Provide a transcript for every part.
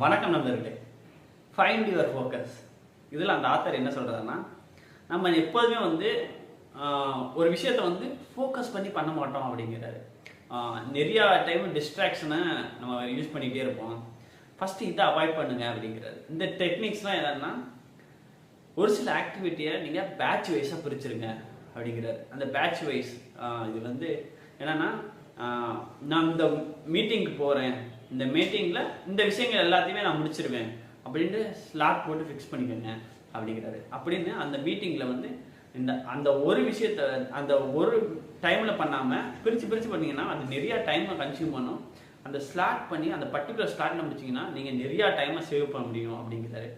வணக்கம் நண்பர்களே. Find your focus. இதில் அந்த ஆத்தர் என்ன சொல்கிறாருன்னா, நம்ம எப்போதுமே ஒரு விஷயத்தை ஃபோக்கஸ் பண்ணி பண்ண மாட்டோம் அப்படிங்கிறாரு. நிறையா டைம் டிஸ்ட்ராக்ஷனை நம்ம யூஸ் பண்ணிகிட்டே இருப்போம். ஃபஸ்ட்டு இதை அவாய்ட் பண்ணுங்க அப்படிங்கிறாரு. இந்த டெக்னிக்ஸ்லாம் என்னன்னா, ஒரு சில ஆக்டிவிட்டியை நீங்கள் பேட்ச் வைஸாக பிரிச்சுருங்க அப்படிங்கிறாரு. அந்த பேட்ச் வைஸ் இது என்னன்னா, நான் இந்த மீட்டிங்க்கு போகிறேன், இந்த மீட்டிங்கில் இந்த விஷயங்கள் எல்லாத்தையுமே நான் முடிச்சிருவேன் அப்படின்ட்டு ஸ்லாட் போட்டு ஃபிக்ஸ் பண்ணிக்கோங்க அப்படிங்கிறாரு. அப்படின்னு அந்த மீட்டிங்கில் அந்த ஒரு விஷயத்த அந்த ஒரு டைமில் பண்ணாமல் பிரித்து பண்ணிங்கன்னா அது நிறையா டைமை கன்சியூம் பண்ணும். அந்த ஸ்லாட் பண்ணி அந்த பர்டிகுலர் ஸ்லாட்டில் முடிச்சிங்கன்னா நீங்கள் நிறையா டைமை சேவ் பண்ண முடியும் அப்படிங்கிறாரு.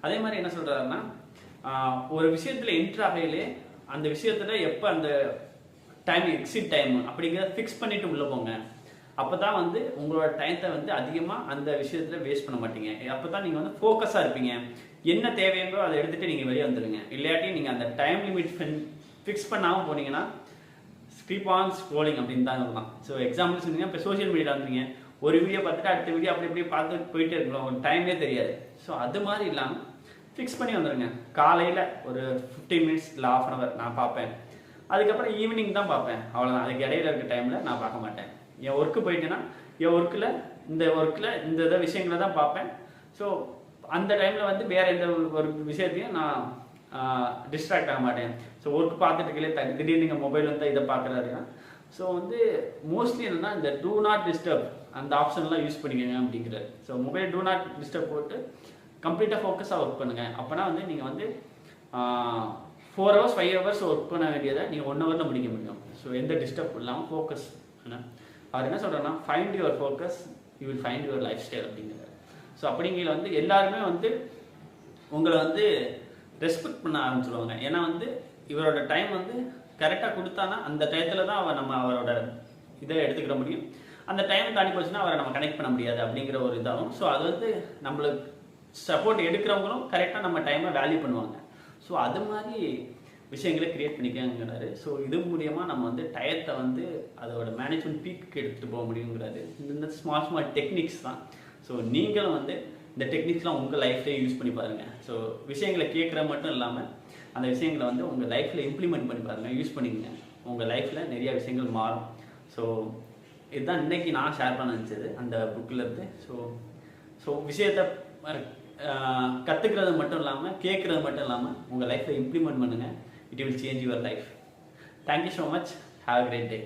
அதே மாதிரி என்ன சொல்கிறாருன்னா, ஒரு விஷயத்தில் என்ட்ரு ஆகையிலே அந்த விஷயத்தில் எப்போ அந்த டைம் எக்ஸிட் டைம் அப்படிங்கிறத ஃபிக்ஸ் பண்ணிவிட்டு உள்ளே போங்க. அப்போ தான் உங்களோட டைத்தை அதிகமாக அந்த விஷயத்தில் வேஸ்ட் பண்ண மாட்டீங்க. அப்போ தான் நீங்கள் ஃபோக்கஸாக இருப்பீங்க. என்ன தேவையோ அதை எடுத்துகிட்டு நீங்கள் வெளியே வந்துடுங்க. இல்லாட்டி நீங்கள் அந்த டைம் லிமிட் ஃபிக்ஸ் பண்ணாமல் போனீங்கன்னா ஸ்கிப் ஆன் ஸ்க்ரோலிங் அப்படின்னு தான் சொல்லலாம். ஸோ எக்ஸாம்பிள் சொன்னீங்கன்னா, இப்போ சோஷியல் மீடியா வந்துருங்க, ஒரு வீடியோ பார்த்துட்டு அடுத்த வீடியோ அப்படி பார்த்து போயிட்டே இருக்கலாம், ஒரு டைமே தெரியாது. ஸோ அது மாதிரி இல்லாமல் ஃபிக்ஸ் பண்ணி வந்துடுங்க. காலையில் ஒரு 15 மினிட்ஸ் இல்லை 1/2 hour நான் பார்ப்பேன். அதுக்கப்புறம் ஈவினிங் தான் பார்ப்பேன், அவ்வளோதான். அதுக்கு இடையில இருக்க டைமில் நான் பார்க்க மாட்டேன். என் ஒர்க்கு போயிட்டேன்னா என் ஒர்க்கில் இந்த விஷயங்களை தான் பார்ப்பேன். ஸோ அந்த டைமில் வேறு எந்த ஒரு விஷயத்தையும் நான் டிஸ்ட்ராக்ட் ஆக மாட்டேன். ஸோ ஒர்க் பார்த்துட்டு இருக்கே திடீர்னு நீங்கள் மொபைல் இதை பார்க்குறாருன்னா, ஸோ மோஸ்ட்லி என்னென்னா இந்த டூ நாட் டிஸ்டர்ப் அந்த ஆப்ஷன்லாம் யூஸ் பண்ணிக்கோங்க அப்படிங்கிறாரு. So mobile do not disturb போட்டு கம்ப்ளீட்டாக ஃபோக்கஸாக ஒர்க் பண்ணுங்கள். அப்போனா நீங்கள் 4 hours 5 hours ஒர்க் பண்ண வேண்டியதை நீங்கள் 1 hour முடிக்க முடியும். ஸோ எந்த டிஸ்டர்ப் இல்லாமல் ஃபோக்கஸ். அவர் என்ன சொல்கிறேன்னா, find your focus, you will find your life style அப்படிங்கிறார். ஸோ அப்படிங்கிற எல்லாருமே உங்களை ரெஸ்பெக்ட் பண்ண ஆரம்பிச்சுடுவாங்க. ஏன்னா இவரோட டைம் கரெக்டாக கொடுத்தானா அந்த டயத்தில் தான் அவரோட இதை எடுத்துக்கிற முடியும். அந்த டைம் தாண்டி போச்சுன்னா அவரை நம்ம கனெக்ட் பண்ண முடியாது அப்படிங்கிற ஒரு இதாகும். ஸோ அது நம்மளுக்கு சப்போர்ட் எடுக்கிறவங்களும் கரெக்டாக நம்ம டைமை வேல்யூ பண்ணுவாங்க. ஸோ அது மாதிரி விஷயங்களை கிரியேட் பண்ணிக்கங்கிறாரு. ஸோ இது மூலியமாக நம்ம டயத்தை அதோட மேனேஜ்மெண்ட் பீக்கு எடுத்துகிட்டு போக முடியுங்கிறாரு. இந்த ஸ்மால் டெக்னிக்ஸ் தான். ஸோ நீங்களும் இந்த டெக்னிக்ஸ்லாம் உங்கள் லைஃப்லேயே யூஸ் பண்ணி பாருங்கள். ஸோ விஷயங்களை கேட்குற மட்டும் இல்லாமல் அந்த விஷயங்களை உங்கள் லைஃப்பில் இம்ப்ளிமெண்ட் பண்ணி பாருங்கள், யூஸ் பண்ணிக்கங்க. உங்கள் லைஃப்பில் நிறையா விஷயங்கள் மாறும். ஸோ இதுதான் இன்றைக்கி நான் ஷேர் பண்ண நினச்சது அந்த புக்கிலேருந்து. ஸோ விஷயத்தை கற்றுக்கிறது மட்டும் இல்லாமல் கேட்குறது மட்டும் இல்லாமல் உங்கள் லைஃப்பில் இம்ப்ளிமெண்ட் பண்ணுங்கள். It will change your life. Thank you so much. Have a great day.